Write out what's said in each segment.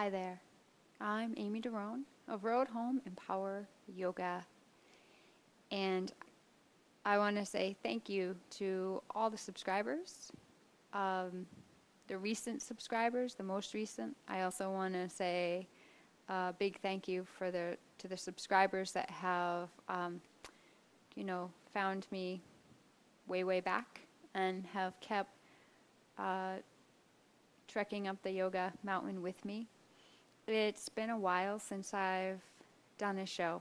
Hi there, I'm Aimee DeRoehn of Road Home Empower Yoga, and I want to say thank you to all the subscribers, the recent subscribers, the most recent. I also want to say a big thank you to the subscribers that have, found me way back and have kept trekking up the yoga mountain with me. It's been a while since I've done a show,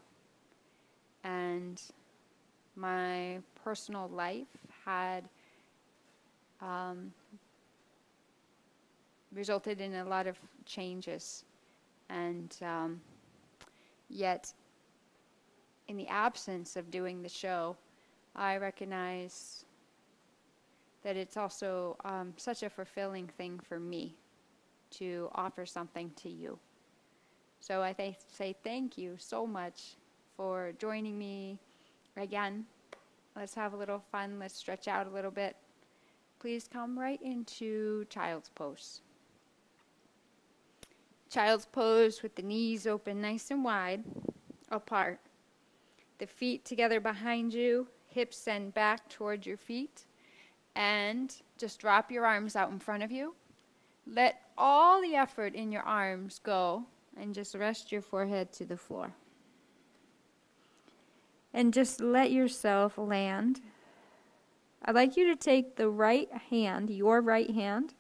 and my personal life had resulted in a lot of changes, and yet in the absence of doing the show, I recognize that it's also such a fulfilling thing for me to offer something to you. So I say thank you so much for joining me again. Let's have a little fun. Let's stretch out a little bit. Please come right into child's pose. Child's pose with the knees open nice and wide apart. The feet together behind you, hips send back towards your feet, and just drop your arms out in front of you. Let all the effort in your arms go and just rest your forehead to the floor. And just let yourself land. I'd like you to take the right hand, your right hand,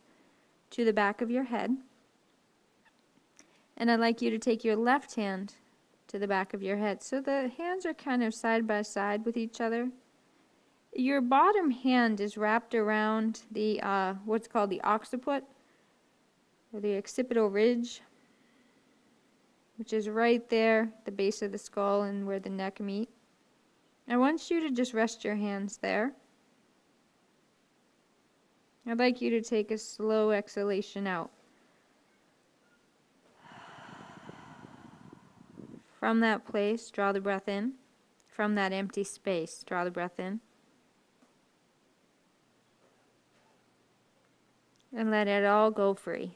to the back of your head. And I'd like you to take your left hand to the back of your head. So the hands are kind of side by side with each other. Your bottom hand is wrapped around the what's called the occiput, or the occipital ridge, which is right there, the base of the skull and where the neck meet. I want you to just rest your hands there. I'd like you to take a slow exhalation out. From that place, draw the breath in. From that empty space, draw the breath in. And let it all go free.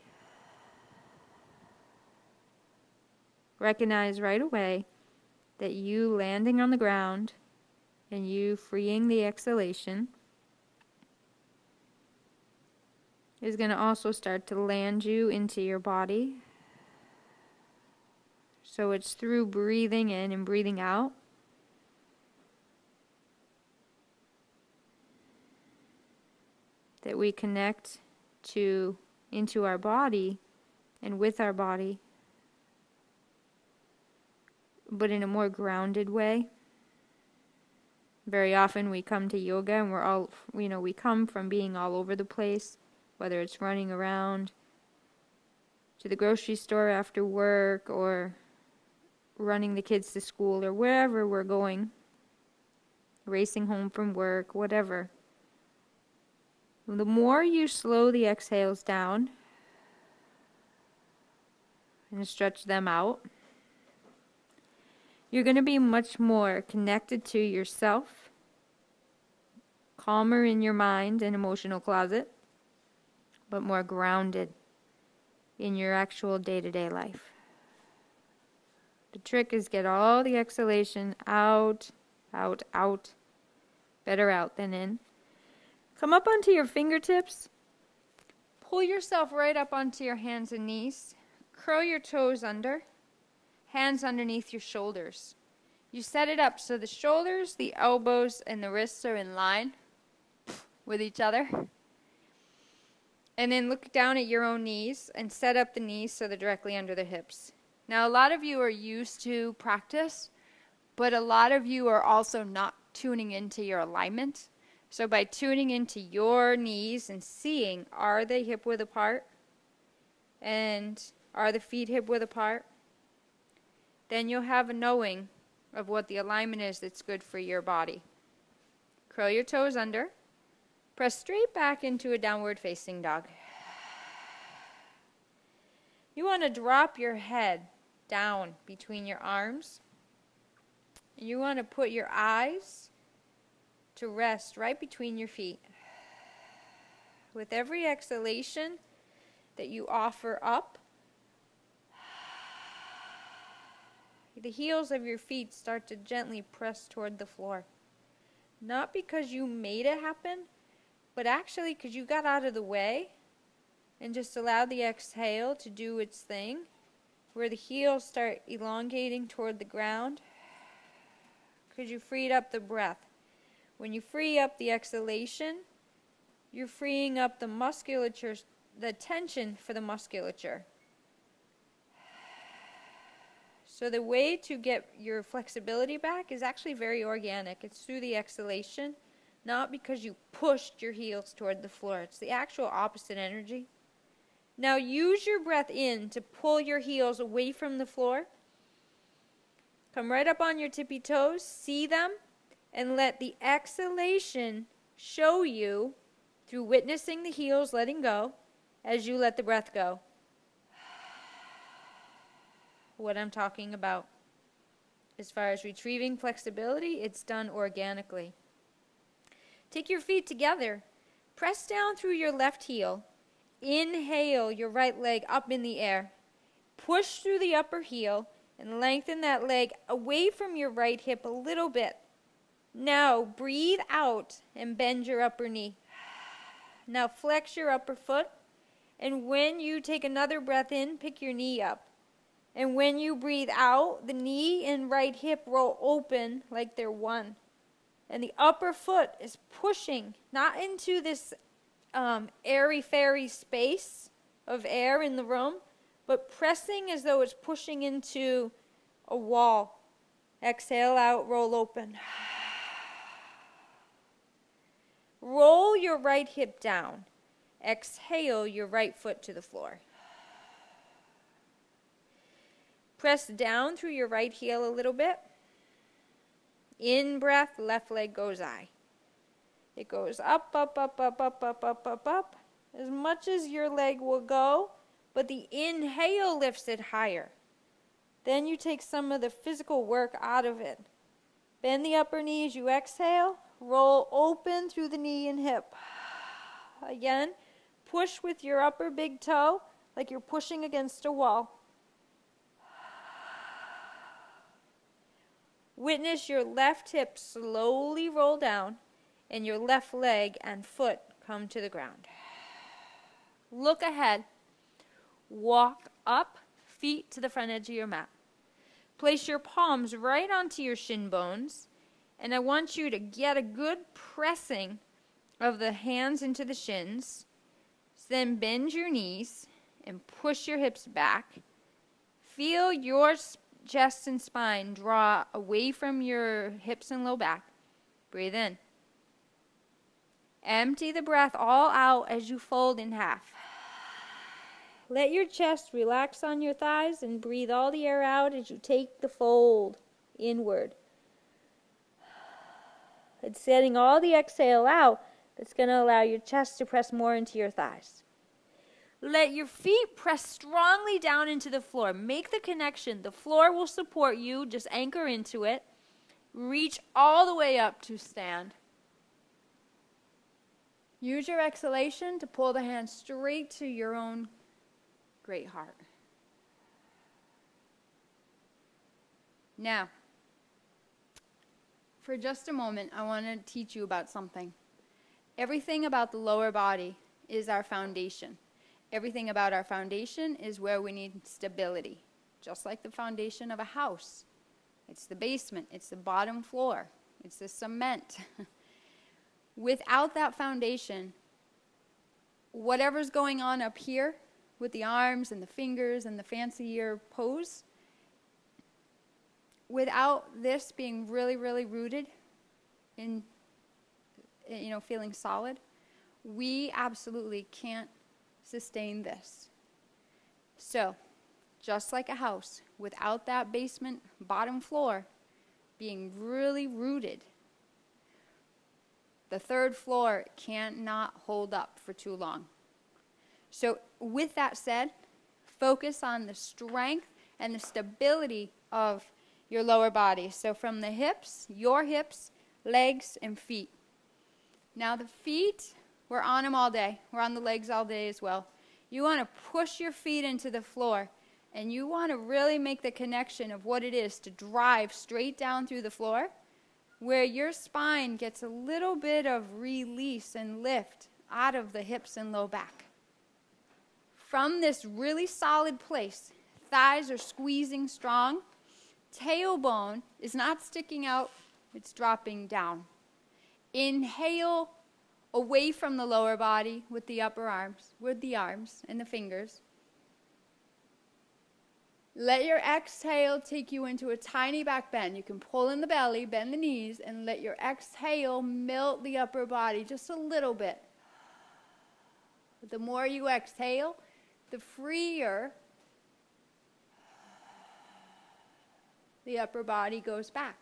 Recognize right away that you landing on the ground and you freeing the exhalation is going to also start to land you into your body. So it's through breathing in and breathing out that we connect into our body and with our body, but in a more grounded way. Very often we come to yoga and we're all, we come from being all over the place, whether it's running around to the grocery store after work or running the kids to school or wherever we're going, racing home from work, whatever. The more you slow the exhales down and stretch them out, you're going to be much more connected to yourself, calmer in your mind and emotional closet, but more grounded in your actual day-to-day life. The trick is get all the exhalation out, out, out. Better out than in. Come up onto your fingertips. Pull yourself right up onto your hands and knees. Curl your toes under. Hands underneath your shoulders. You set it up so the shoulders, the elbows, and the wrists are in line with each other. And then look down at your own knees and set up the knees so they're directly under the hips. Now, a lot of you are used to practice, but a lot of you are also not tuning into your alignment. So by tuning into your knees and seeing, are they hip width apart? And are the feet hip width apart? Then you'll have a knowing of what the alignment is that's good for your body. Curl your toes under. Press straight back into a downward facing dog. You want to drop your head down between your arms. You want to put your eyes to rest right between your feet. With every exhalation that you offer up, the heels of your feet start to gently press toward the floor. Not because you made it happen, but actually because you got out of the way and just allowed the exhale to do its thing, where the heels start elongating toward the ground, because you freed up the breath. When you free up the exhalation, you're freeing up the musculature, the tension for the musculature. So the way to get your flexibility back is actually very organic. It's through the exhalation, not because you pushed your heels toward the floor. It's the actual opposite energy. Now use your breath in to pull your heels away from the floor. Come right up on your tippy toes, see them, and let the exhalation show you, through witnessing the heels letting go, as you let the breath go, what I'm talking about. As far as retrieving flexibility, it's done organically. Take your feet together. Press down through your left heel. Inhale your right leg up in the air. Push through the upper heel and lengthen that leg away from your right hip a little bit. Now breathe out and bend your upper knee. Now flex your upper foot, and when you take another breath in, pick your knee up. And when you breathe out, the knee and right hip roll open like they're one. And the upper foot is pushing, not into this airy-fairy space of air in the room, but pressing as though it's pushing into a wall. Exhale out, roll open. Roll your right hip down. Exhale your right foot to the floor. Press down through your right heel a little bit. In breath, left leg goes I. It goes up, up, up, up, up, up, up, up, up, as much as your leg will go, but the inhale lifts it higher. Then you take some of the physical work out of it. Bend the upper knee as you exhale. Roll open through the knee and hip. Again, push with your upper big toe like you're pushing against a wall. Witness your left hip slowly roll down and your left leg and foot come to the ground. Look ahead. Walk up, feet to the front edge of your mat. Place your palms right onto your shin bones, and I want you to get a good pressing of the hands into the shins. Then bend your knees and push your hips back. Feel your chest and spine draw away from your hips and low back. Breathe in. Empty the breath all out as you fold in half. Let your chest relax on your thighs and breathe all the air out as you take the fold inward. It's setting all the exhale out that's going to allow your chest to press more into your thighs. Let your feet press strongly down into the floor. Make the connection. The floor will support you. Just anchor into it. Reach all the way up to stand. Use your exhalation to pull the hands straight to your own great heart. Now, for just a moment, I want to teach you about something. Everything about the lower body is our foundation. Everything about our foundation is where we need stability, just like the foundation of a house. It's the basement, it's the bottom floor, it's the cement. Without that foundation, whatever's going on up here with the arms and the fingers and the fancier pose, without this being really, really rooted in, feeling solid, we absolutely can't sustain this. So, just like a house, without that basement bottom floor being really rooted, the third floor cannot hold up for too long. So with that said, focus on the strength and the stability of your lower body. So from the hips, your hips, legs, and feet. Now the feet, we're on them all day. We're on the legs all day as well. You want to push your feet into the floor and you want to really make the connection of what it is to drive straight down through the floor, where your spine gets a little bit of release and lift out of the hips and low back. From this really solid place, thighs are squeezing strong, tailbone is not sticking out, it's dropping down. Inhale away from the lower body with the upper arms, with the arms and the fingers. Let your exhale take you into a tiny back bend. You can pull in the belly, bend the knees, and let your exhale melt the upper body just a little bit. The more you exhale, the freer the upper body goes back.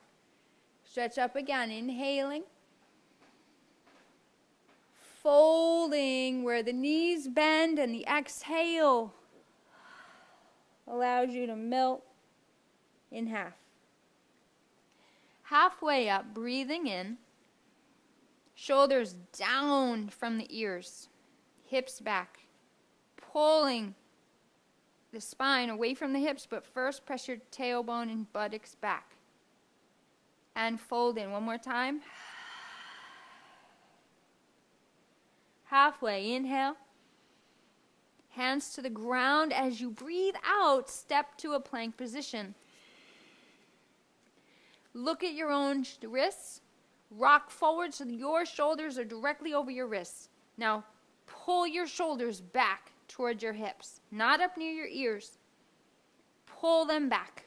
Stretch up again, inhaling. Folding where the knees bend, and the exhale allows you to melt in half. Halfway up, breathing in, shoulders down from the ears, hips back, pulling the spine away from the hips, but first press your tailbone and buttocks back. And fold in one more time. Halfway, inhale. Hands to the ground. As you breathe out, step to a plank position. Look at your own wrists. Rock forward so that your shoulders are directly over your wrists. Now, pull your shoulders back towards your hips, not up near your ears. Pull them back.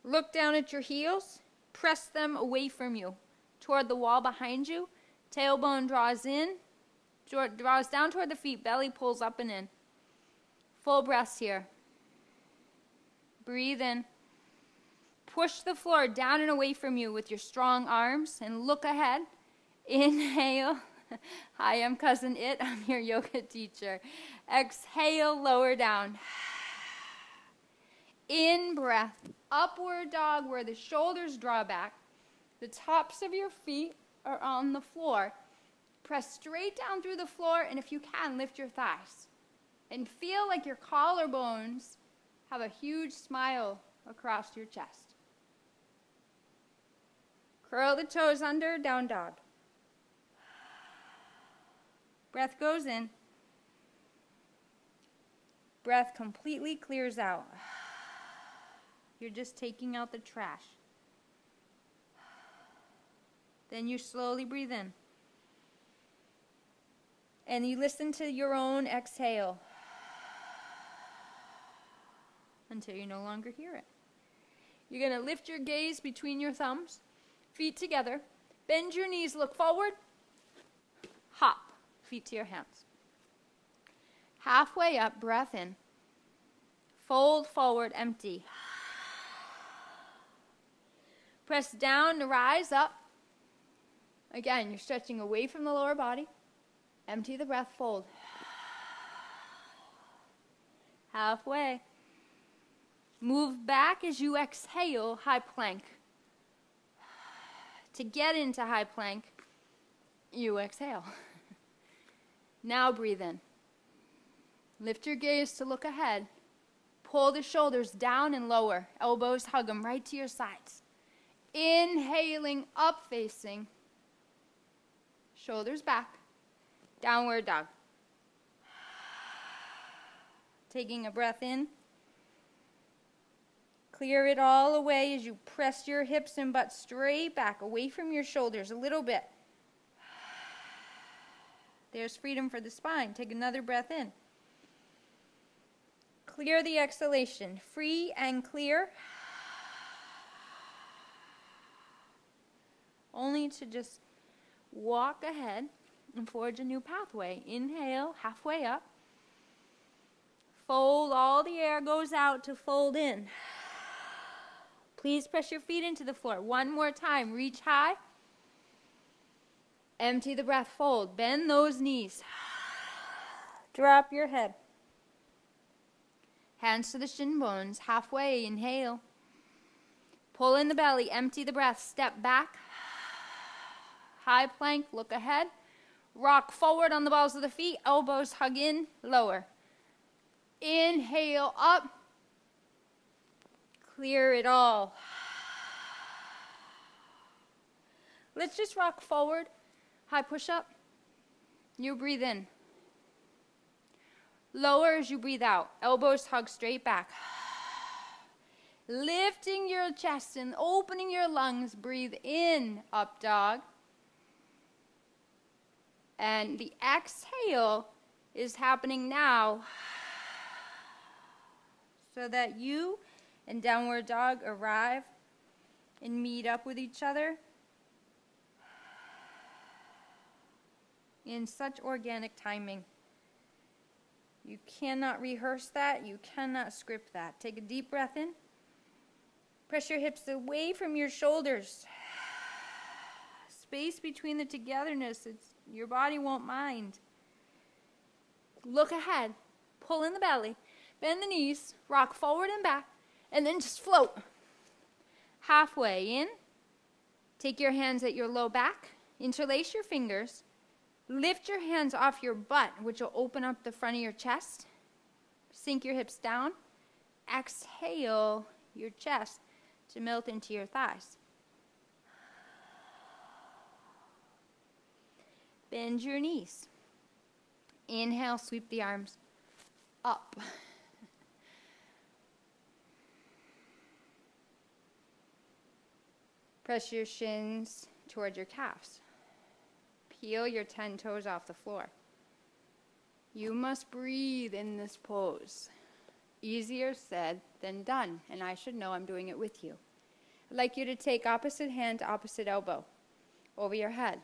Look down at your heels. Press them away from you, toward the wall behind you. Tailbone draws in, draws down toward the feet. Belly pulls up and in. Full breaths here. Breathe in. Push the floor down and away from you with your strong arms and look ahead. Inhale. Hi, I'm Cousin It. I'm your yoga teacher. Exhale, lower down. In breath, upward dog where the shoulders draw back. The tops of your feet are on the floor. Press straight down through the floor, and if you can, lift your thighs. And feel like your collarbones have a huge smile across your chest. Curl the toes under, down dog. Breath goes in. Breath completely clears out. You're just taking out the trash. Then you slowly breathe in. And you listen to your own exhale until you no longer hear it. You're going to lift your gaze between your thumbs, feet together. Bend your knees, look forward. Hop, feet to your hands. Halfway up, breath in. Fold forward, empty. Press down to rise up. Again, you're stretching away from the lower body. Empty the breath, fold. Halfway. Move back as you exhale, high plank. To get into high plank, you exhale. Now breathe in. Lift your gaze to look ahead. Pull the shoulders down and lower. Elbows hug them right to your sides. Inhaling, up facing. Shoulders back. Downward dog. Taking a breath in. Clear it all away as you press your hips and butt straight back, away from your shoulders a little bit. There's freedom for the spine. Take another breath in. Clear the exhalation. Free and clear. Only to just walk ahead and forge a new pathway. Inhale, halfway up. Fold, all the air goes out to fold in. Please press your feet into the floor. One more time. Reach high. Empty the breath, fold. Bend those knees. Drop your head. Hands to the shin bones. Halfway, inhale. Pull in the belly, empty the breath. Step back. High plank, look ahead. Rock forward on the balls of the feet. Elbows hug in, lower. Inhale, up. Clear it all. Let's just rock forward. High push-up. You breathe in. Lower as you breathe out. Elbows hug straight back. Lifting your chest and opening your lungs. Breathe in, up dog. And the exhale is happening now so that you and downward dog arrive and meet up with each other in such organic timing. You cannot rehearse that. You cannot script that. Take a deep breath in. Press your hips away from your shoulders. Space between the togetherness. Your body won't mind. Look ahead. Pull in the belly. Bend the knees. Rock forward and back. And then just float. Halfway in. Take your hands at your low back. Interlace your fingers. Lift your hands off your butt, which will open up the front of your chest. Sink your hips down. Exhale your chest to melt into your thighs. Bend your knees. Inhale, sweep the arms up. Press your shins toward your calves. Peel your 10 toes off the floor. You must breathe in this pose. Easier said than done, and I should know I'm doing it with you. I'd like you to take opposite hand to opposite elbow over your head.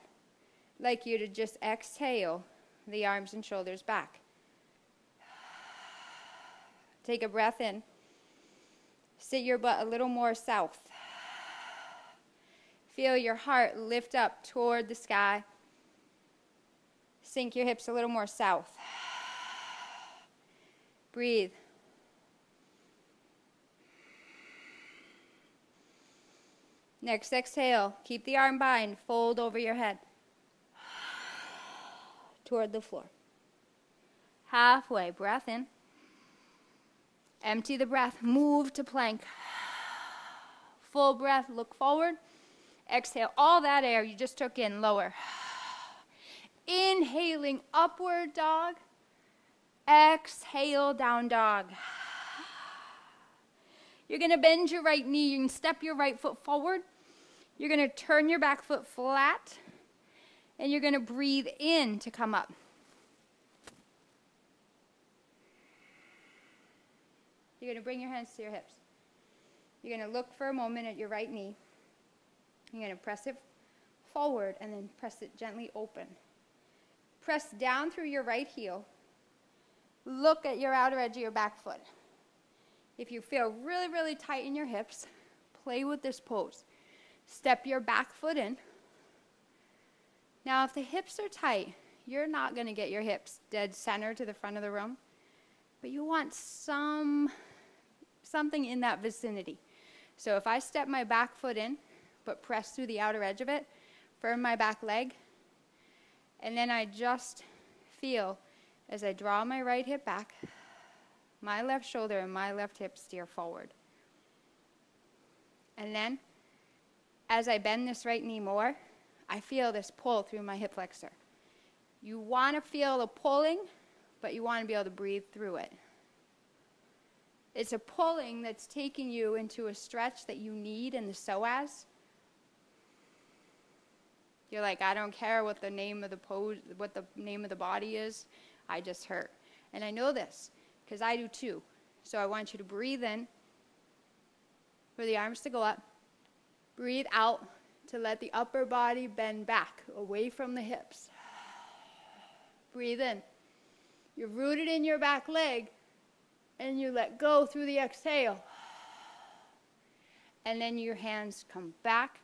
I'd like you to just exhale the arms and shoulders back. Take a breath in. Sit your butt a little more south. Feel your heart lift up toward the sky. Sink your hips a little more south. Breathe. Next exhale, keep the arm bind, fold over your head toward the floor. Halfway, breath in. Empty the breath, move to plank. Full breath, look forward. Exhale all that air you just took in, lower. Inhaling, upward dog. Exhale, down dog. You're going to bend your right knee. You can step your right foot forward. You're going to turn your back foot flat. And you're going to breathe in to come up. You're going to bring your hands to your hips. You're going to look for a moment at your right knee. You're going to press it forward and then press it gently open. Press down through your right heel. Look at your outer edge of your back foot. If you feel really, really tight in your hips, play with this pose. Step your back foot in. Now, if the hips are tight, you're not going to get your hips dead center to the front of the room, but you want something in that vicinity. So if I step my back foot in, but press through the outer edge of it, firm my back leg, and then I just feel as I draw my right hip back, my left shoulder and my left hip steer forward. And then, as I bend this right knee more, I feel this pull through my hip flexor. You want to feel the pulling, but you want to be able to breathe through it. It's a pulling that's taking you into a stretch that you need in the psoas. You're like, I don't care what the name of the pose, what the name of the body is. I just hurt. And I know this, because I do too. So I want you to breathe in for the arms to go up. Breathe out to let the upper body bend back, away from the hips. Breathe in. You're rooted in your back leg, and you let go through the exhale. And then your hands come back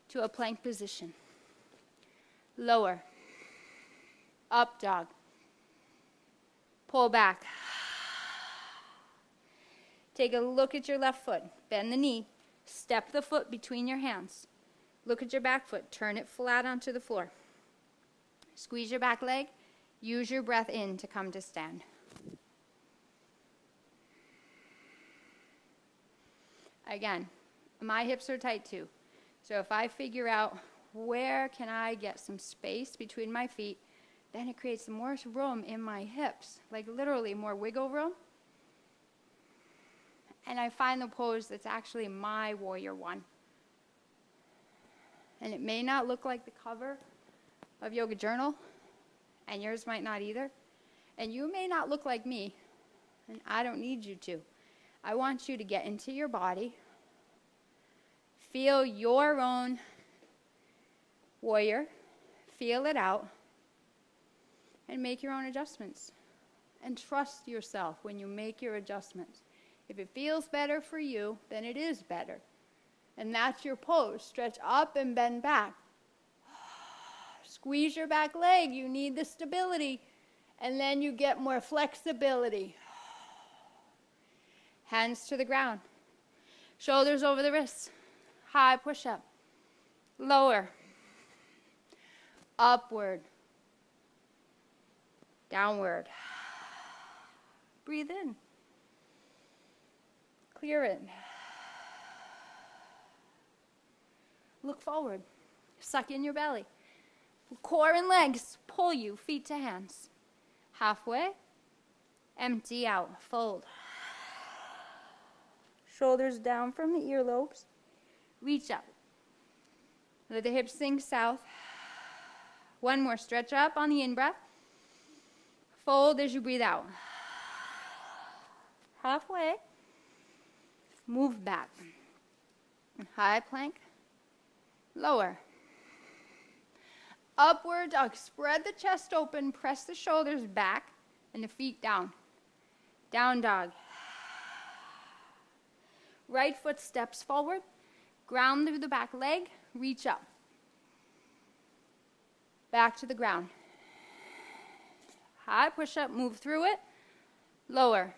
to a plank position. Lower. Up dog. Pull back. Take a look at your left foot. Bend the knee. Step the foot between your hands. Look at your back foot. Turn it flat onto the floor. Squeeze your back leg. Use your breath in to come to stand. Again, my hips are tight too. So if I figure out where can I get some space between my feet, then it creates more room in my hips, like literally more wiggle room. And I find the pose that's actually my warrior one. And it may not look like the cover of Yoga Journal, and yours might not either. And you may not look like me, and I don't need you to. I want you to get into your body, feel your own warrior, feel it out, and make your own adjustments. And trust yourself when you make your adjustments. If it feels better for you, then it is better. And that's your pose. Stretch up and bend back. Squeeze your back leg. You need the stability. And then you get more flexibility. Hands to the ground. Shoulders over the wrists. High push-up. Lower. Upward. Downward. Breathe in. Clear it. Look forward. Suck in your belly. Core and legs pull you, feet to hands. Halfway. Empty out. Fold. Shoulders down from the earlobes. Reach up. Let the hips sink south. One more. Stretch up on the in-breath. Fold as you breathe out. Halfway. Move back. High plank. Lower. Upward dog. Spread the chest open. Press the shoulders back and the feet down. Down dog. Right foot steps forward. Ground through the back leg. Reach up. Back to the ground. High push-up. Move through it. Lower.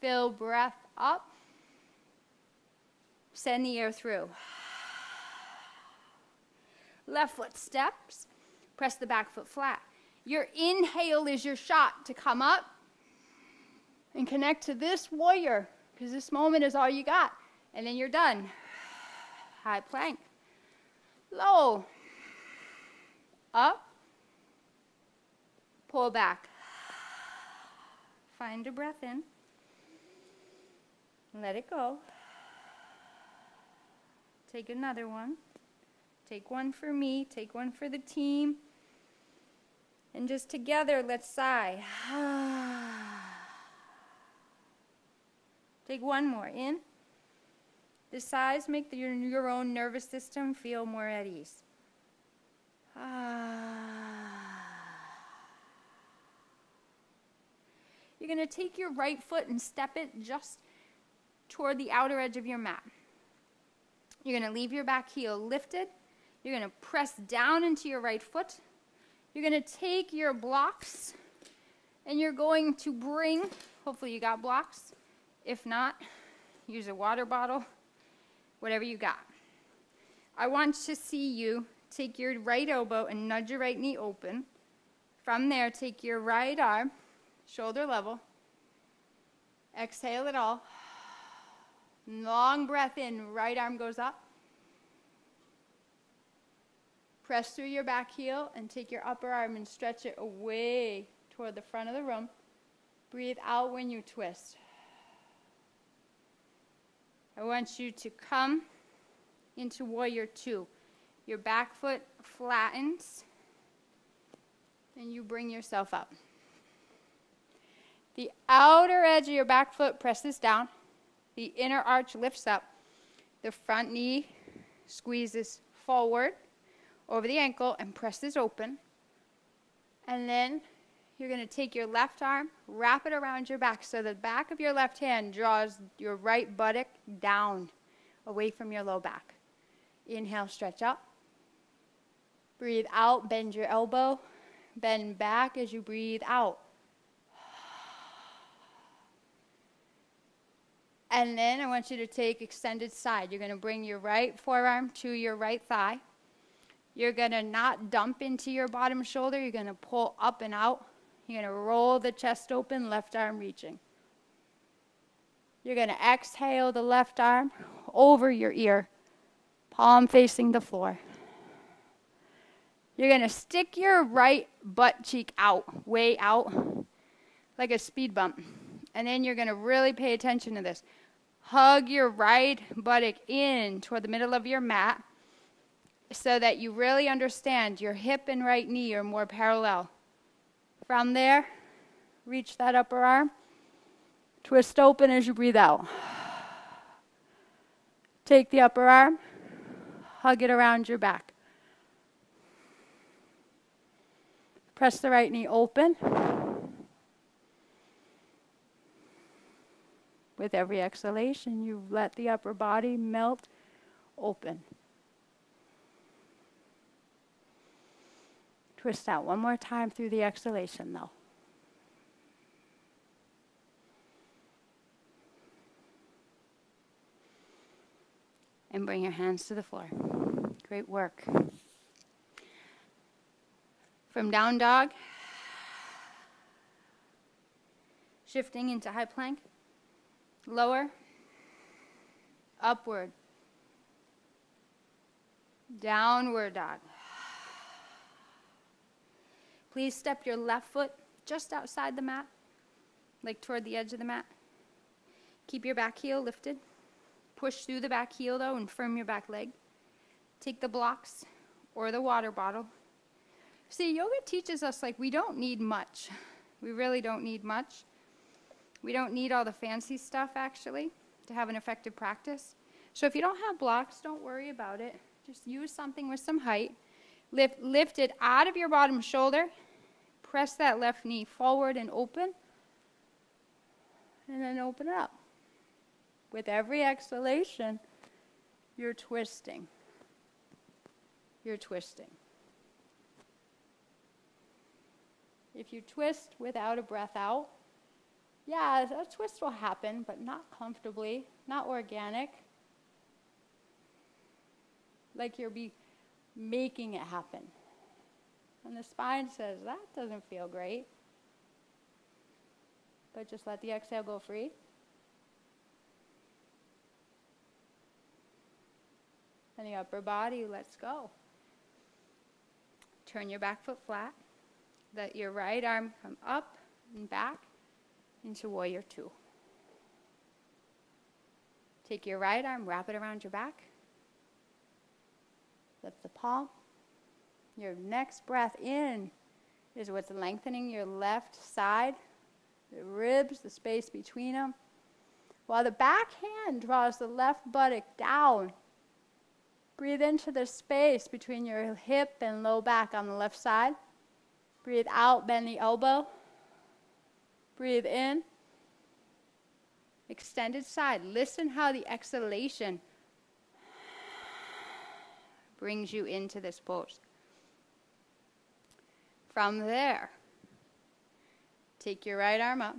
Fill breath up. Send the air through. Left foot steps. Press the back foot flat. Your inhale is your shot to come up and connect to this warrior, because this moment is all you got. And then you're done. High plank. Low. Up. Pull back. Find a breath in. Let it go. Take another one. Take one for me. Take one for the team. And just together, let's sigh. Take one more. In. The sighs make your own nervous system feel more at ease. You're going to take your right foot and step it just toward the outer edge of your mat. You're going to leave your back heel lifted. You're going to press down into your right foot. You're going to take your blocks and you're going to bring, hopefully you got blocks. If not, use a water bottle, whatever you got. I want to see you take your right elbow and nudge your right knee open. From there, take your right arm, shoulder level. Exhale it all. Long breath in, right arm goes up. Press through your back heel and take your upper arm and stretch it away toward the front of the room. Breathe out when you twist. I want you to come into warrior two. Your back foot flattens and you bring yourself up. The outer edge of your back foot presses down. The inner arch lifts up. The front knee squeezes forward over the ankle and presses open. And then you're going to take your left arm, wrap it around your back so the back of your left hand draws your right buttock down away from your low back. Inhale, stretch up. Breathe out, bend your elbow. Bend back as you breathe out. And then I want you to take extended side. You're going to bring your right forearm to your right thigh. You're going to not dump into your bottom shoulder. You're going to pull up and out. You're going to roll the chest open, left arm reaching. You're going to exhale the left arm over your ear, palm facing the floor. You're going to stick your right butt cheek out, way out, like a speed bump. And then you're going to really pay attention to this. Hug your right buttock in toward the middle of your mat so that you really understand your hip and right knee are more parallel. From there, reach that upper arm. Twist open as you breathe out. Take the upper arm, hug it around your back. Press the right knee open. With every exhalation, you let the upper body melt open. Twist out one more time through the exhalation, though. And bring your hands to the floor. Great work. From down dog, shifting into high plank, lower, upward, downward dog. Please step your left foot just outside the mat, like toward the edge of the mat. Keep your back heel lifted. Push through the back heel, though, and firm your back leg. Take the blocks or the water bottle. See, yoga teaches us, like, we don't need much. We really don't need much. We don't need all the fancy stuff, actually, to have an effective practice. So if you don't have blocks, don't worry about it. Just use something with some height. Lift it out of your bottom shoulder. Press that left knee forward and open. And then open it up. With every exhalation, you're twisting. You're twisting. If you twist without a breath out, yeah, a twist will happen, but not comfortably, not organic. Like you're making it happen. And the spine says, that doesn't feel great. But just let the exhale go free. And the upper body lets go. Turn your back foot flat. Let your right arm come up and back into warrior two. Take your right arm, wrap it around your back. Lift the palm. Your next breath in is what's lengthening your left side, the ribs, the space between them. While the back hand draws the left buttock down, breathe into the space between your hip and low back on the left side. Breathe out, bend the elbow. Breathe in. Extended side. Listen how the exhalation brings you into this pose. From there, take your right arm up.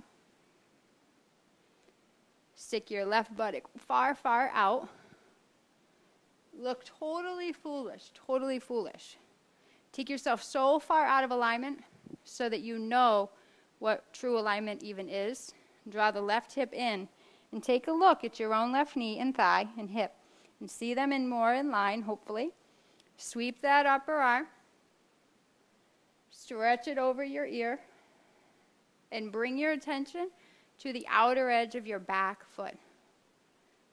Stick your left buttock far, far out. Look totally foolish, totally foolish. Take yourself so far out of alignment so that you know what true alignment even is. Draw the left hip in and take a look at your own left knee and thigh and hip and see them more in line, hopefully. Sweep that upper arm. Stretch it over your ear and bring your attention to the outer edge of your back foot.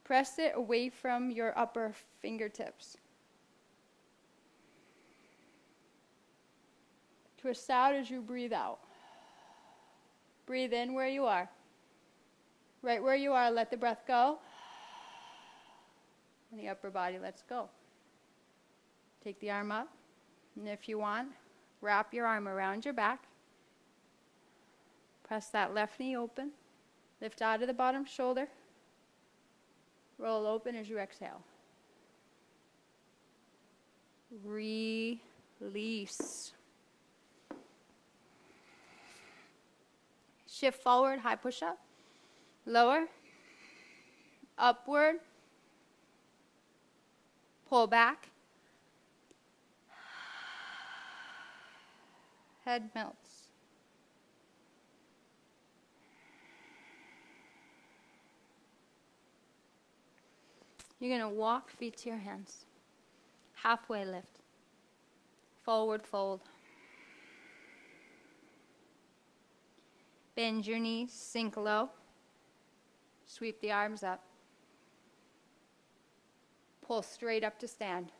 Press it away from your upper fingertips. Twist out as you breathe out. Breathe in where you are. Right where you are, let the breath go. And the upper body lets go. Take the arm up. And if you want, wrap your arm around your back. Press that left knee open. Lift out of the bottom shoulder. Roll open as you exhale. Release. Shift forward, high push-up. Lower. Upward. Pull back. Head melts. You're going to walk feet to your hands. Halfway lift. Forward fold. Bend your knees, sink low. Sweep the arms up. Pull straight up to stand.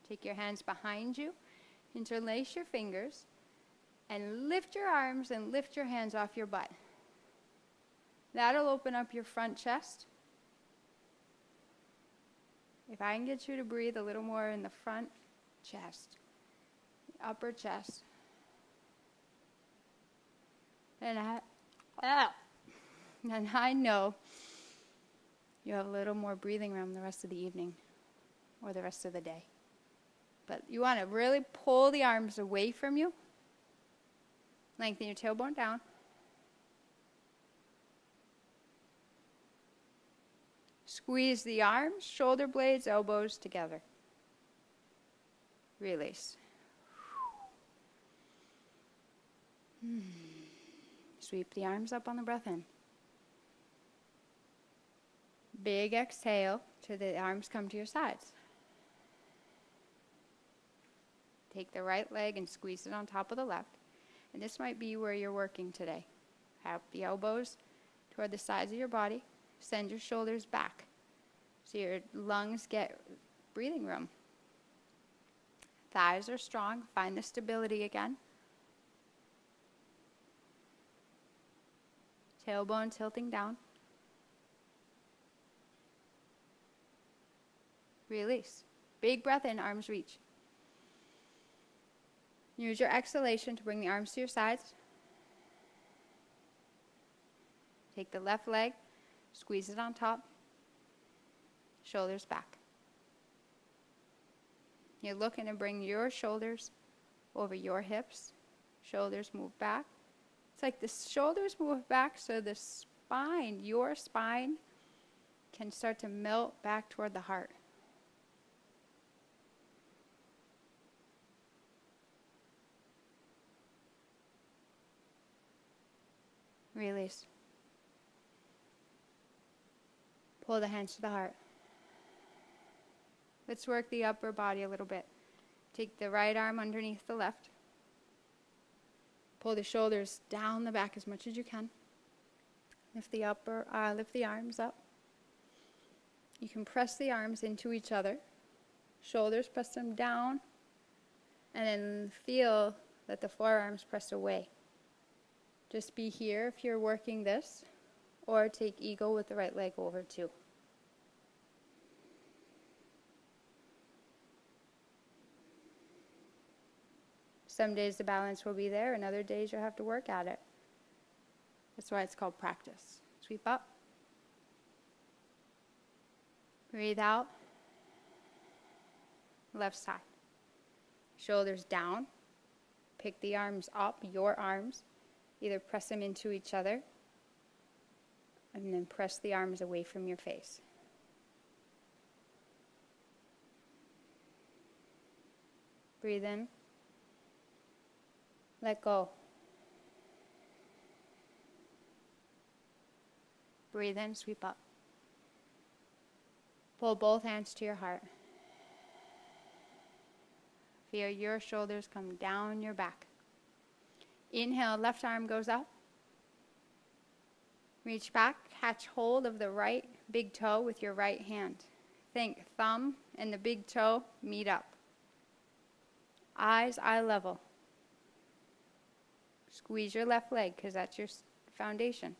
Take your hands behind you, interlace your fingers, and lift your arms and lift your hands off your butt. That'll open up your front chest. If I can get you to breathe a little more in the front chest, the upper chest, and I know you have a little more breathing room the rest of the evening or the rest of the day. But you want to really pull the arms away from you. Lengthen your tailbone down. Squeeze the arms, shoulder blades, elbows together. Release. Sweep the arms up on the breath in. Big exhale till the arms come to your sides. Take the right leg and squeeze it on top of the left. And this might be where you're working today. Have the elbows toward the sides of your body. Send your shoulders back so your lungs get breathing room. Thighs are strong. Find the stability again. Tailbone tilting down. Release. Big breath in, arms reach. Use your exhalation to bring the arms to your sides. Take the left leg, squeeze it on top, shoulders back. You're looking to bring your shoulders over your hips. Shoulders move back. It's like the shoulders move back so the spine, your spine, can start to melt back toward the heart. Release. Pull the hands to the heart. Let's work the upper body a little bit. Take the right arm underneath the left. Pull the shoulders down the back as much as you can. Lift the arms up. You can press the arms into each other. Shoulders, press them down. And then feel that the forearms press away. Just be here if you're working this, or take eagle with the right leg over too. Some days the balance will be there, and other days you'll have to work at it. That's why it's called practice. Sweep up. Breathe out. Left side. Shoulders down. Pick the arms up, your arms. Either press them into each other, and then press the arms away from your face. Breathe in. Let go. Breathe in, sweep up. Pull both hands to your heart. Feel your shoulders come down your back. Inhale, left arm goes up. Reach back, catch hold of the right big toe with your right hand. Think thumb and the big toe meet up. Eyes eye level. Squeeze your left leg because that's your foundation.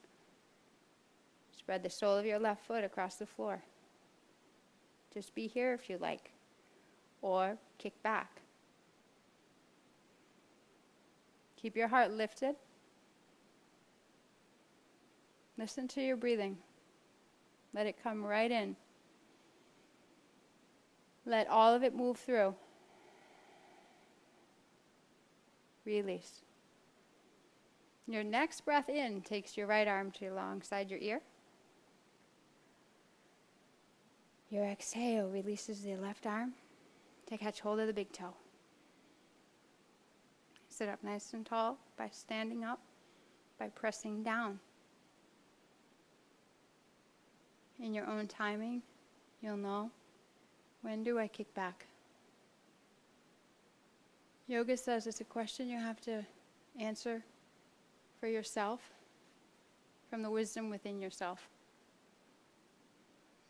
Spread the sole of your left foot across the floor. Just be here if you like, or kick back. Keep your heart lifted. Listen to your breathing. Let it come right in. Let all of it move through. Release. Your next breath in takes your right arm to alongside your ear. Your exhale releases the left arm to catch hold of the big toe. Sit up nice and tall by standing up, by pressing down. In your own timing, you'll know, when do I kick back? Yoga says it's a question you have to answer for yourself, from the wisdom within yourself.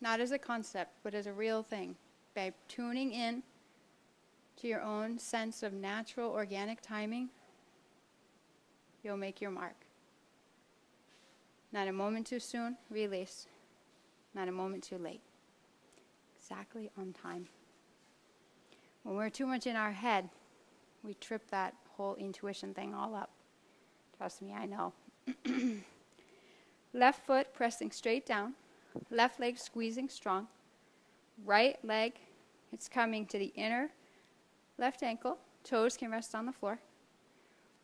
Not as a concept, but as a real thing. By tuning in to your own sense of natural, organic timing, you'll make your mark. Not a moment too soon, release. Not a moment too late. Exactly on time. When we're too much in our head, we trip that whole intuition thing all up. Trust me, I know. Left foot pressing straight down. Left leg squeezing strong. Right leg, it's coming to the inner left ankle. Toes can rest on the floor.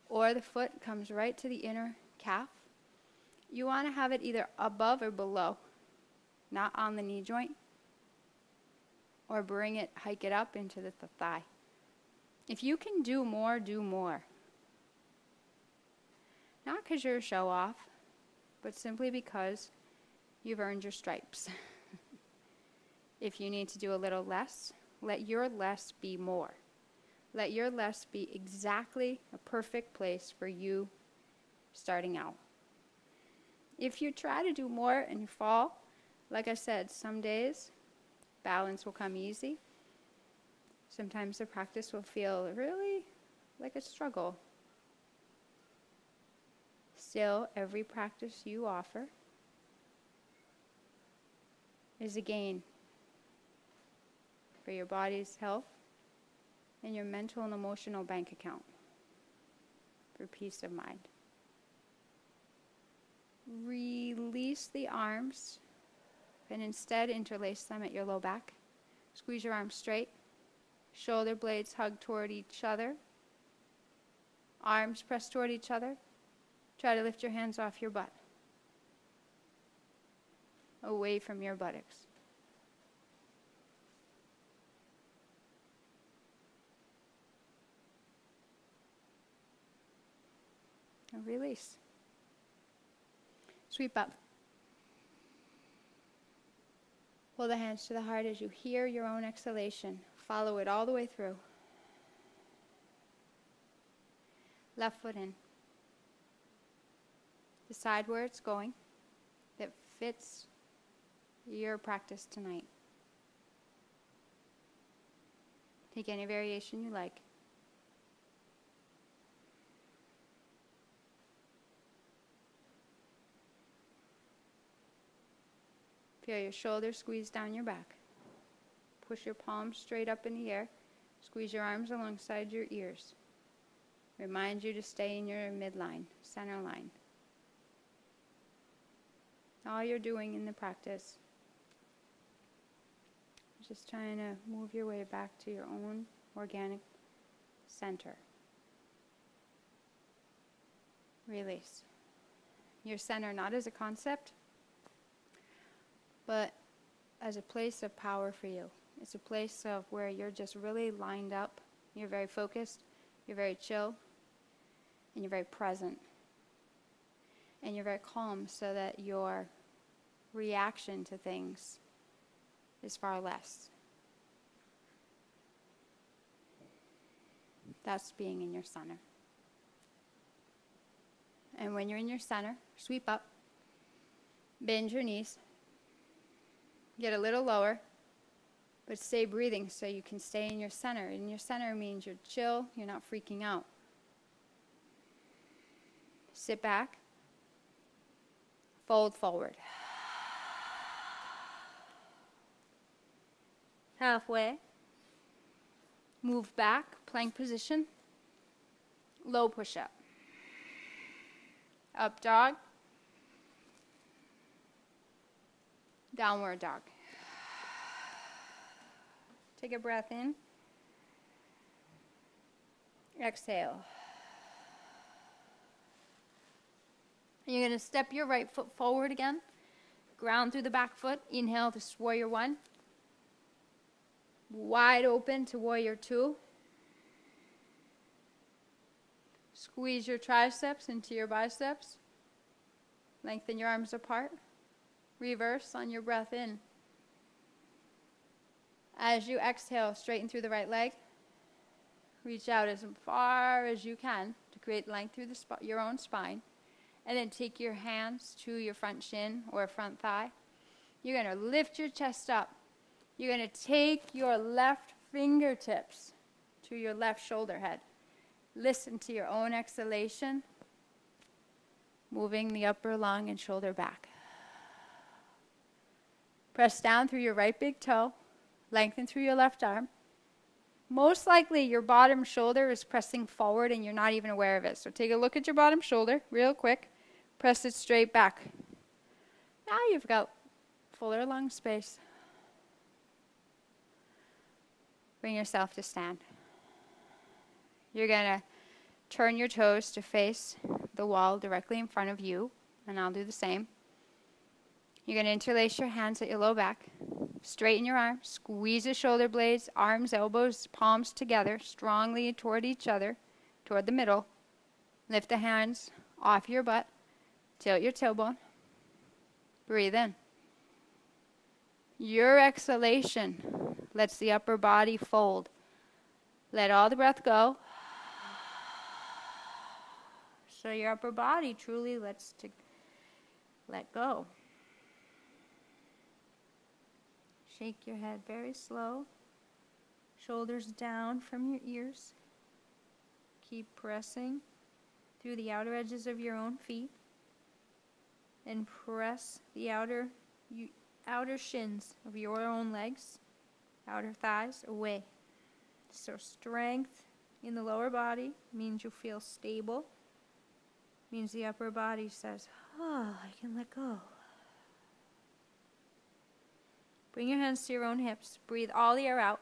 Or the foot comes right to the inner calf. You want to have it either above or below, not on the knee joint. Or bring it, hike it up into the thigh. If you can do more, do more. Not because you're a show off, but simply because you've earned your stripes. If you need to do a little less, let your less be more. Let your less be exactly a perfect place for you starting out. If you try to do more and you fall, like I said, some days balance will come easy. Sometimes the practice will feel really like a struggle. Still, every practice you offer is a gain for your body's health and your mental and emotional bank account for peace of mind. Release the arms and instead interlace them at your low back. Squeeze your arms straight. Shoulder blades hug toward each other. Arms press toward each other. Try to lift your hands off your butt. Away from your buttocks. And release. Sweep up. Pull the hands to the heart as you hear your own exhalation. Follow it all the way through. Left foot in. Decide where it's going that fits your practice tonight. Take any variation you like. Feel your shoulders squeeze down your back. Push your palms straight up in the air. Squeeze your arms alongside your ears. Remind you to stay in your midline, center line. All you're doing in the practice is just trying to move your way back to your own organic center. Release. Your center not as a concept, but as a place of power for you. It's a place of where you're just really lined up. You're very focused. You're very chill. And you're very present. And you're very calm so that your reaction to things is far less. That's being in your center. And when you're in your center, sweep up. Bend your knees. Get a little lower, but stay breathing so you can stay in your center. And your center means you're chill, you're not freaking out. Sit back. Fold forward. Halfway. Move back, plank position. Low push-up. Up dog. Downward dog. Take a breath in. Exhale. You're going to step your right foot forward again. Ground through the back foot. Inhale to warrior one. Wide open to warrior two. Squeeze your triceps into your biceps. Lengthen your arms apart. Reverse on your breath in. As you exhale, straighten through the right leg. Reach out as far as you can to create length through your own spine. And then take your hands to your front shin or front thigh. You're going to lift your chest up. You're going to take your left fingertips to your left shoulder head. Listen to your own exhalation, moving the upper lung and shoulder back. Press down through your right big toe. Lengthen through your left arm. Most likely your bottom shoulder is pressing forward and you're not even aware of it. So take a look at your bottom shoulder real quick. Press it straight back. Now you've got fuller lung space. Bring yourself to stand. You're going to turn your toes to face the wall directly in front of you, and I'll do the same. You're going to interlace your hands at your low back. Straighten your arms. Squeeze the shoulder blades, arms, elbows, palms together, strongly toward each other, toward the middle. Lift the hands off your butt. Tilt your tailbone. Breathe in. Your exhalation lets the upper body fold. Let all the breath go. So your upper body truly lets to let go. Shake your head very slow. Shoulders down from your ears. Keep pressing through the outer edges of your own feet. And press the outer shins of your own legs, outer thighs, away. So strength in the lower body means you feel stable. Means the upper body says, oh, I can let go. Bring your hands to your own hips. Breathe all the air out.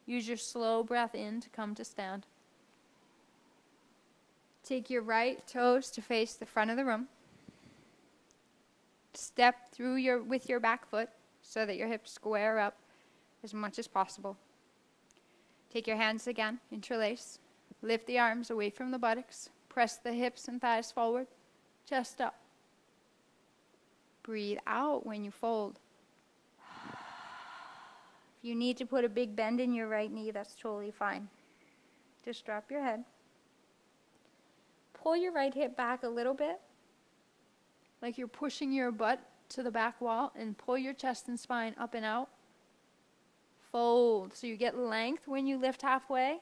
Use your slow breath in to come to stand. Take your right toes to face the front of the room. Step through with your back foot so that your hips square up as much as possible. Take your hands again, interlace. Lift the arms away from the buttocks. Press the hips and thighs forward, chest up. Breathe out when you fold. If you need to put a big bend in your right knee, that's totally fine. Just drop your head. Pull your right hip back a little bit, like you're pushing your butt to the back wall, and pull your chest and spine up and out. Fold. So you get length when you lift halfway.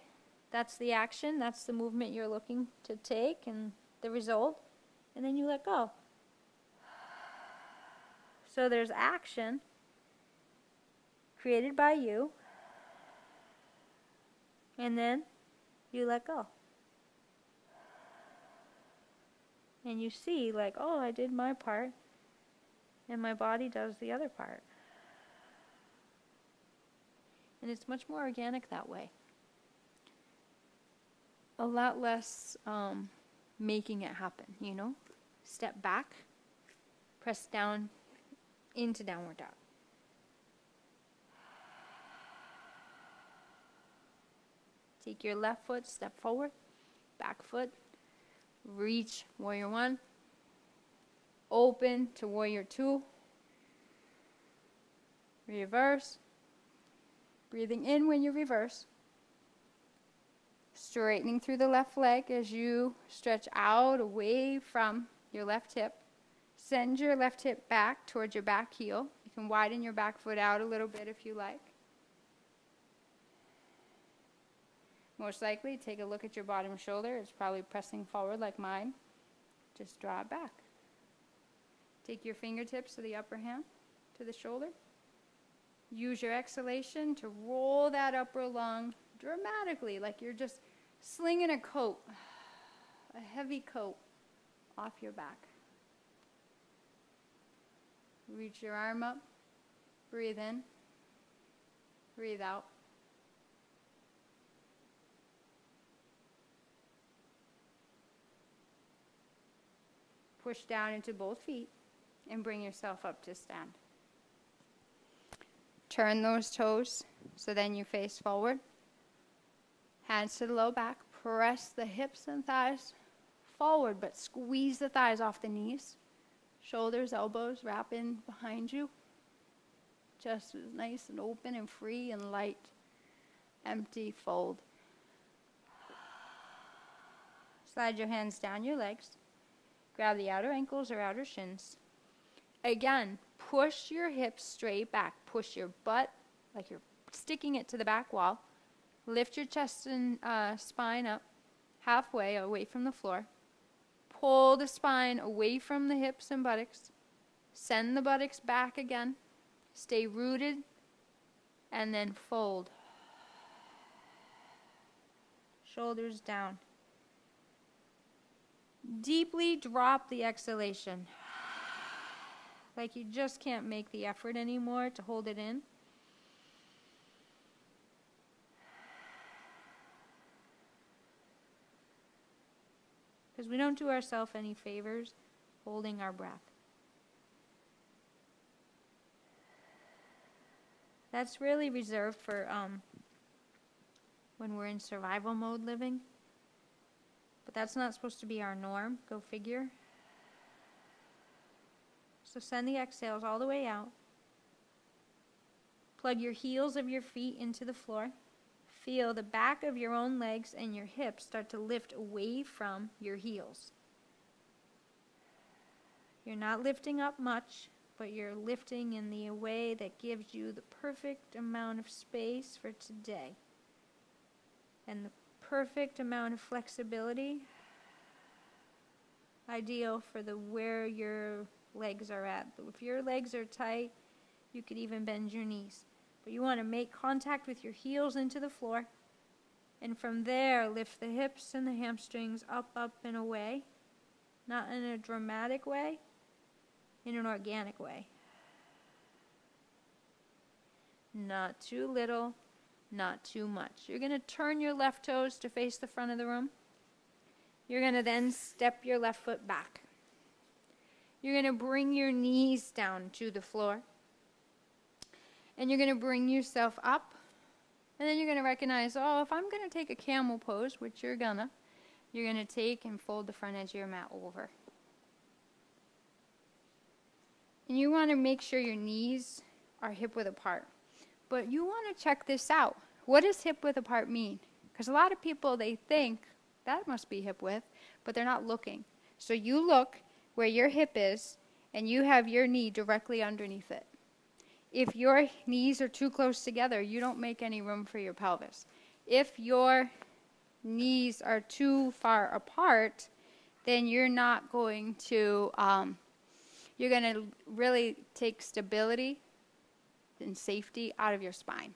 That's the action. That's the movement you're looking to take and the result. And then you let go. So there's action created by you. And then you let go. And you see, like, oh, I did my part. And my body does the other part. And it's much more organic that way. A lot less making it happen, you know? Step back, press down into downward dog. Take your left foot, step forward, back foot, reach warrior one, open to warrior two, reverse, breathing in when you reverse. Straightening through the left leg as you stretch out away from your left hip. Send your left hip back towards your back heel. You can widen your back foot out a little bit if you like. Most likely, take a look at your bottom shoulder. It's probably pressing forward like mine. Just draw it back. Take your fingertips to the upper hand, to the shoulder. Use your exhalation to roll that upper lung dramatically, like you're just slinging a coat, a heavy coat off your back. Reach your arm up, breathe in, breathe out. Push down into both feet and bring yourself up to stand. Turn those toes so then you face forward. Hands to the low back. Press the hips and thighs forward, but squeeze the thighs off the knees. Shoulders, elbows wrap in behind you. Chest is nice and open and free and light. Empty, fold. Slide your hands down your legs. Grab the outer ankles or outer shins. Again, push your hips straight back. Push your butt like you're sticking it to the back wall. Lift your chest and spine up halfway away from the floor. Pull the spine away from the hips and buttocks. Send the buttocks back again. Stay rooted and then fold. Shoulders down. Deeply drop the exhalation. Like you just can't make the effort anymore to hold it in. Because we don't do ourselves any favors holding our breath. That's really reserved for when we're in survival mode living. But that's not supposed to be our norm. Go figure. So send the exhales all the way out. Plug your heels of your feet into the floor. Feel the back of your own legs and your hips start to lift away from your heels. You're not lifting up much, but you're lifting in the way that gives you the perfect amount of space for today. And the perfect amount of flexibility, ideal for where your legs are at. If your legs are tight, you could even bend your knees. But you want to make contact with your heels into the floor. And from there, lift the hips and the hamstrings up, up, and away. Not in a dramatic way, in an organic way. Not too little, not too much. You're going to turn your left toes to face the front of the room. You're going to then step your left foot back. You're going to bring your knees down to the floor. And you're going to bring yourself up. And then you're going to recognize, oh, if I'm going to take a camel pose, which you're going to take and fold the front edge of your mat over. And you want to make sure your knees are hip width apart. But you want to check this out. What does hip width apart mean? Because a lot of people, they think that must be hip width, but they're not looking. So you look where your hip is, and you have your knee directly underneath it. If your knees are too close together, you don't make any room for your pelvis. If your knees are too far apart, then you're not going to, you're going to really take stability and safety out of your spine.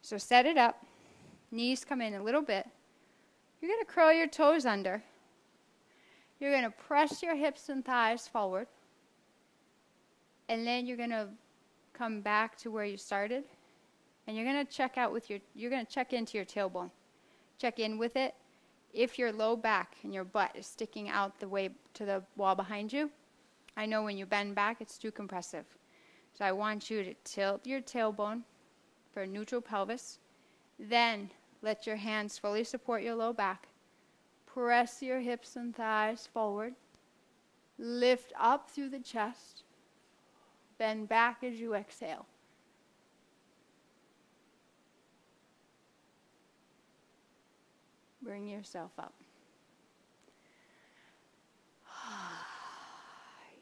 So set it up. Knees come in a little bit. You're going to curl your toes under. You're going to press your hips and thighs forward. And then you're going to come back to where you started. And you're going to check out with you're going to check into your tailbone. Check in with it. If your low back and your butt is sticking out the way to the wall behind you, I know when you bend back, it's too compressive. So I want you to tilt your tailbone for a neutral pelvis. Then let your hands fully support your low back. Press your hips and thighs forward. Lift up through the chest. Bend back as you exhale. Bring yourself up.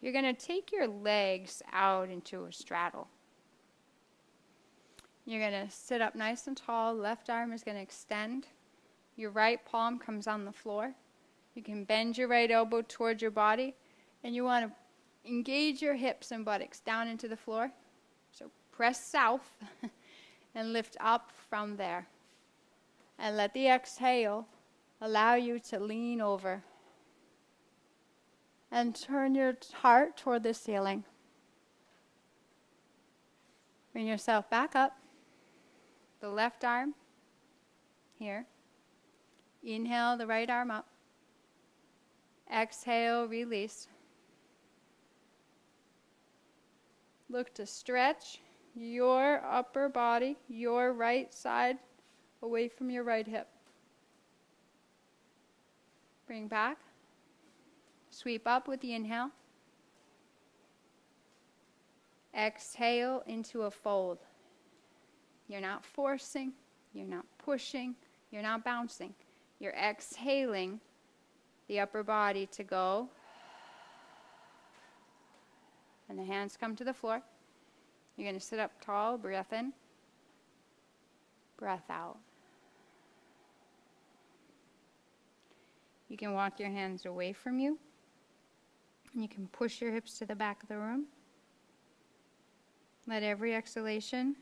You're going to take your legs out into a straddle. You're going to sit up nice and tall. Left arm is going to extend. Your right palm comes on the floor. You can bend your right elbow towards your body. And you want to engage your hips and buttocks down into the floor. So press south and lift up from there. And let the exhale allow you to lean over. And turn your heart toward the ceiling. Bring yourself back up. The left arm here. Inhale the right arm up. Exhale, release. Look to stretch your upper body, your right side, away from your right hip. Bring back. Sweep up with the inhale. Exhale into a fold. You're not forcing, you're not pushing, you're not bouncing. You're exhaling the upper body to go. And the hands come to the floor. You're going to sit up tall, breath in, breath out. You can walk your hands away from you. And you can push your hips to the back of the room. Let every exhalation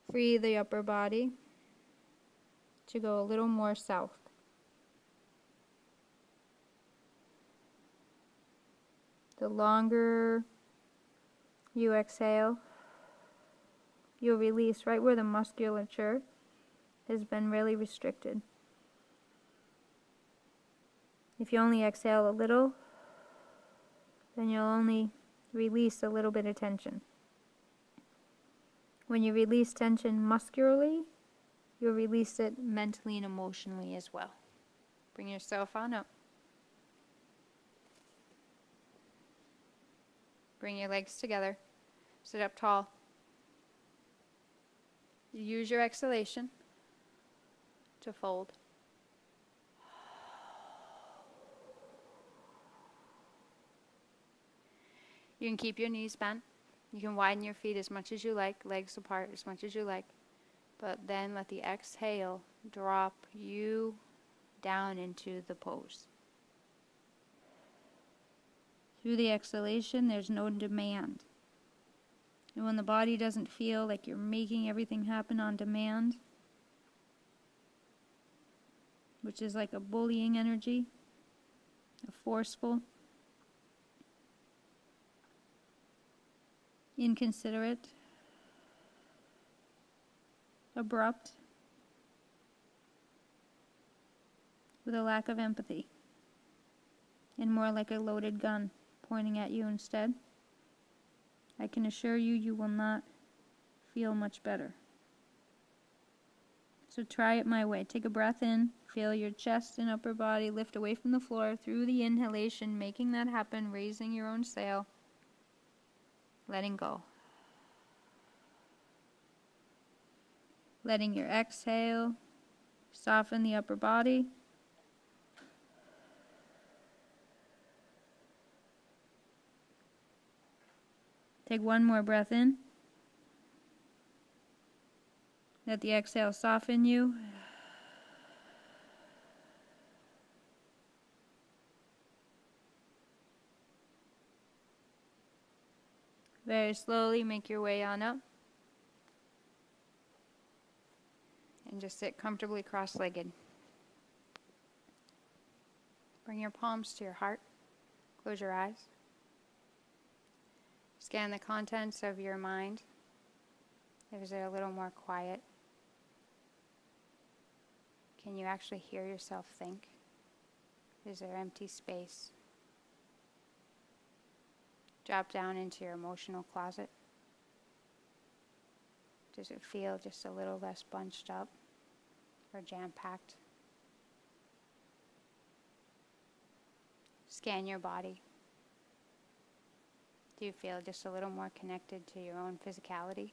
free the upper body to go a little more south. The longer you exhale, you'll release right where the musculature has been really restricted. If you only exhale a little, then you'll only release a little bit of tension. When you release tension muscularly, you'll release it mentally and emotionally as well. Bring yourself on up. Bring your legs together. Sit up tall. Use your exhalation to fold. You can keep your knees bent. You can widen your feet as much as you like, legs apart as much as you like. But then let the exhale drop you down into the pose. Through the exhalation, there's no demand. And when the body doesn't feel like you're making everything happen on demand, which is like a bullying energy, a forceful, inconsiderate, abrupt, with a lack of empathy, and more like a loaded gun pointing at you instead, I can assure you, you will not feel much better. So try it my way. Take a breath in, feel your chest and upper body lift away from the floor through the inhalation, making that happen, raising your own sail, letting go. Letting your exhale soften the upper body. Take one more breath in. Let the exhale soften you. Very slowly make your way on up. And just sit comfortably cross-legged. Bring your palms to your heart. Close your eyes. Scan the contents of your mind. Is there a little more quiet? Can you actually hear yourself think? Is there empty space? Drop down into your emotional closet. Does it feel just a little less bunched up or jam-packed? Scan your body. Do you feel just a little more connected to your own physicality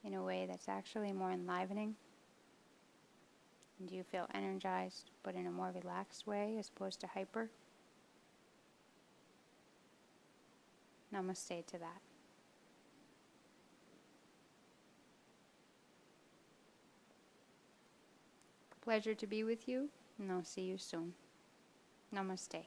in a way that's actually more enlivening? And do you feel energized, but in a more relaxed way as opposed to hyper? Namaste to that. Pleasure to be with you, and I'll see you soon. Namaste.